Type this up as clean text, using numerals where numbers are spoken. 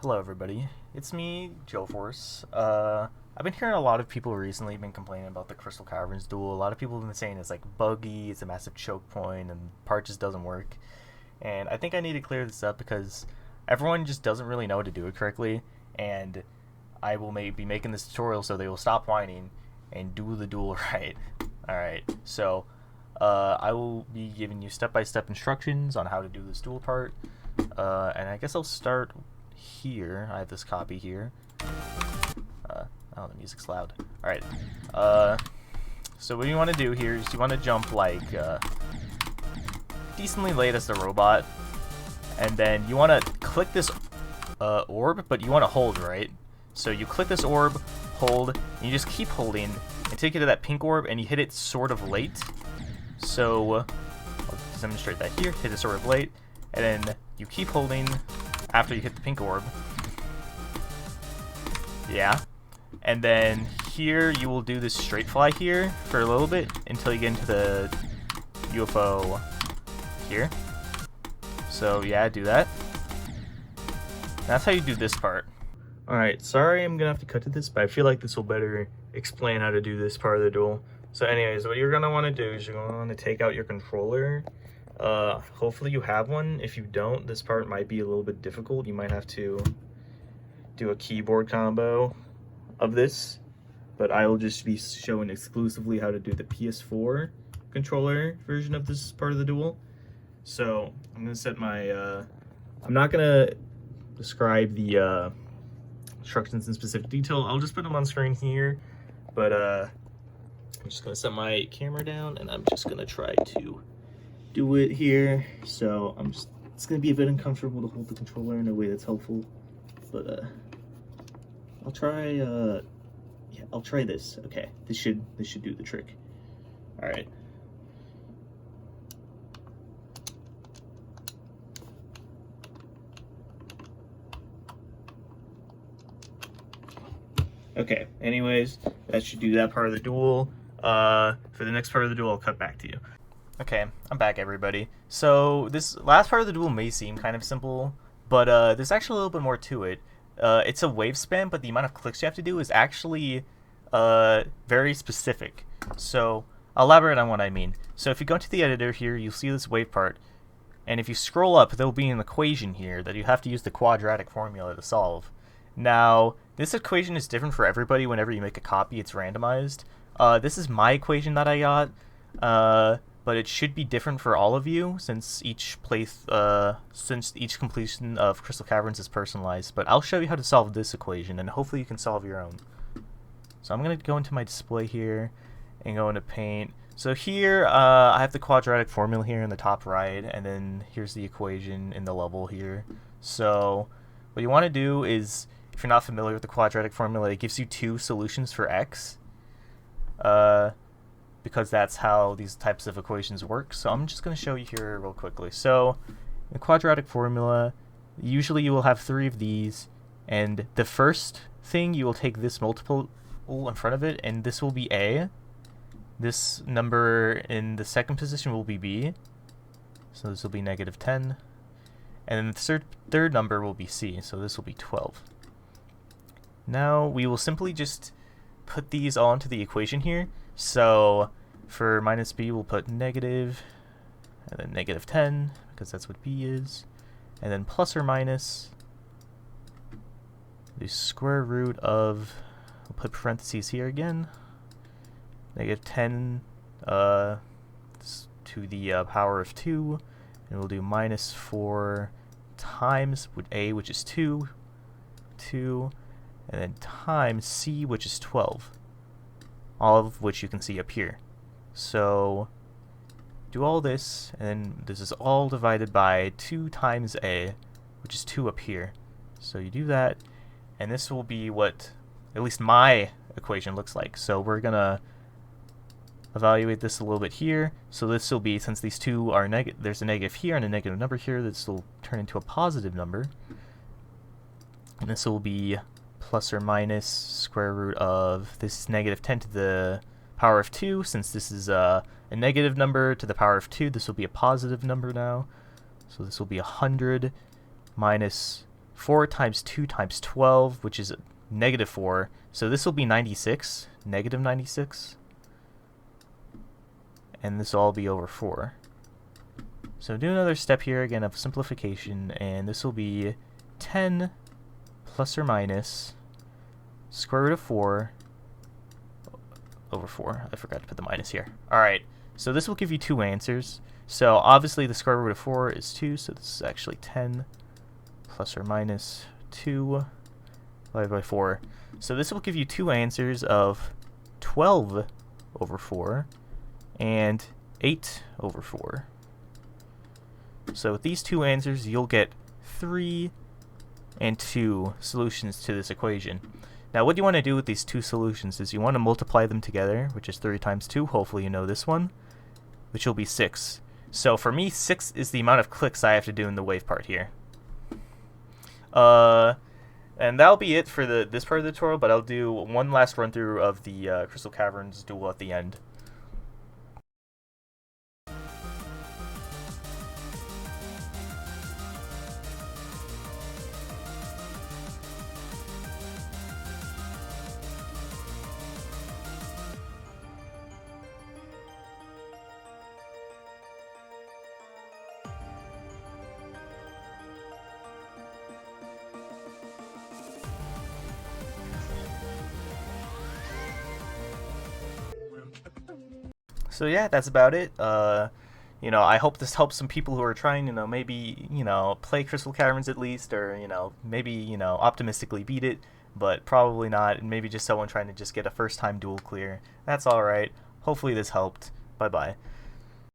Hello everybody, it's me, Gelforce. I've been hearing a lot of people recently been complaining about the Crystal Caverns duel. A lot of people have been saying it's like buggy, it's a massive choke point, and part just doesn't work. And I think I need to clear this up because everyone just doesn't really know how to do it correctly, and I will be making this tutorial so they will stop whining and do the duel right. Alright, so I will be giving you step-by-step instructions on how to do this duel part, and I guess I'll start here. I have this copy here. Oh, the music's loud. Alright. So what you want to do here is you want to jump like decently late as the robot, and then you want to click this orb, but you want to hold, right? So you click this orb, hold, and you just keep holding until you get to that pink orb, and you hit it sort of late. So I'll demonstrate that here. Hit it sort of late, and then you keep holding after you hit the pink orb. Yeah. And then here you will do this straight fly here for a little bit until you get into the UFO here. So yeah, do that. That's how you do this part. Alright, sorry I'm gonna have to cut to this, but I feel like this will better explain how to do this part of the duel. So anyways, what you're gonna want to do is you're gonna want to take out your controller. Hopefully you have one. If you don't, this part might be a little bit difficult. You might have to do a keyboard combo of this, but I will just be showing exclusively how to do the PS4 controller version of this part of the duel. So I'm gonna set my I'm not gonna describe the instructions in specific detail. I'll just put them on screen here, but I'm just gonna set my camera down and I'm just gonna try to do it here. So it's gonna be a bit uncomfortable to hold the controller in a way that's helpful, but I'll try yeah, I'll try this. Okay, this should do the trick. All right. Okay, anyways, that should do that part of the duel. For the next part of the duel, I'll cut back to you. Okay, I'm back, everybody. So this last part of the duel may seem kind of simple, but there's actually a little bit more to it. It's a wave span, but the amount of clicks you have to do is actually very specific. So I'll elaborate on what I mean. So if you go into the editor here, you'll see this wave part, and if you scroll up, there'll be an equation here that you have to use the quadratic formula to solve. Now, this equation is different for everybody. Whenever you make a copy, it's randomized. This is my equation that I got, but it should be different for all of you since each completion of Crystal Caverns is personalized. But I'll show you how to solve this equation, and hopefully you can solve your own. So I'm going to go into my display here and go into Paint. So here, I have the quadratic formula here in the top right, and then here's the equation in the level here. So what you want to do is, if you're not familiar with the quadratic formula, it gives you two solutions for x, because that's how these types of equations work. So I'm just going to show you here real quickly. So in the quadratic formula, usually you will have three of these, and the first thing, you will take this multiple in front of it, and this will be a. This number in the second position will be b, so this will be -10. And then the third number will be c, so this will be 12. Now we will simply just put these all into the equation here. So for -b, we'll put negative, and then -10, because that's what b is. And then plus or minus the square root of, we'll put parentheses here again, -10 to the power of 2, and we'll do -4 times with a, which is 2, and then times c, which is 12, all of which you can see up here. So do all this, and this is all divided by 2 times a, which is 2 up here. So you do that, and this will be what at least my equation looks like. So we're gonna evaluate this a little bit here. So this will be, since these two are negative, there's a negative here and a negative number here, this will turn into a positive number. And this will be plus or minus square root of this -10 to the power of 2. Since this is a negative number to the power of 2, this will be a positive number now. So this will be 100 minus 4 times 2 times 12, which is negative 4. So this will be 96, negative 96. And this will all be over 4. So do another step here, again, of simplification, and this will be 10 plus or minus square root of 4 over 4. I forgot to put the minus here. Alright, so this will give you two answers. So obviously the square root of 4 is 2, so this is actually 10 plus or minus 2 divided by 4. So this will give you two answers of 12 over 4 and 8 over 4. So with these two answers, you'll get 3 and 2 solutions to this equation. Now what you want to do with these two solutions is you want to multiply them together, which is 3 times 2, hopefully you know this one, which will be 6. So for me, 6 is the amount of clicks I have to do in the wave part here. And that'll be it for this part of the tutorial, but I'll do one last run through of the Crystal Caverns duel at the end. So yeah, that's about it. You know, I hope this helps some people who are trying, you know, maybe, you know, play Crystal Caverns at least, or, you know, maybe, you know, optimistically beat it, but probably not, and maybe just someone trying to just get a first-time duel clear. That's alright. Hopefully this helped. Bye-bye.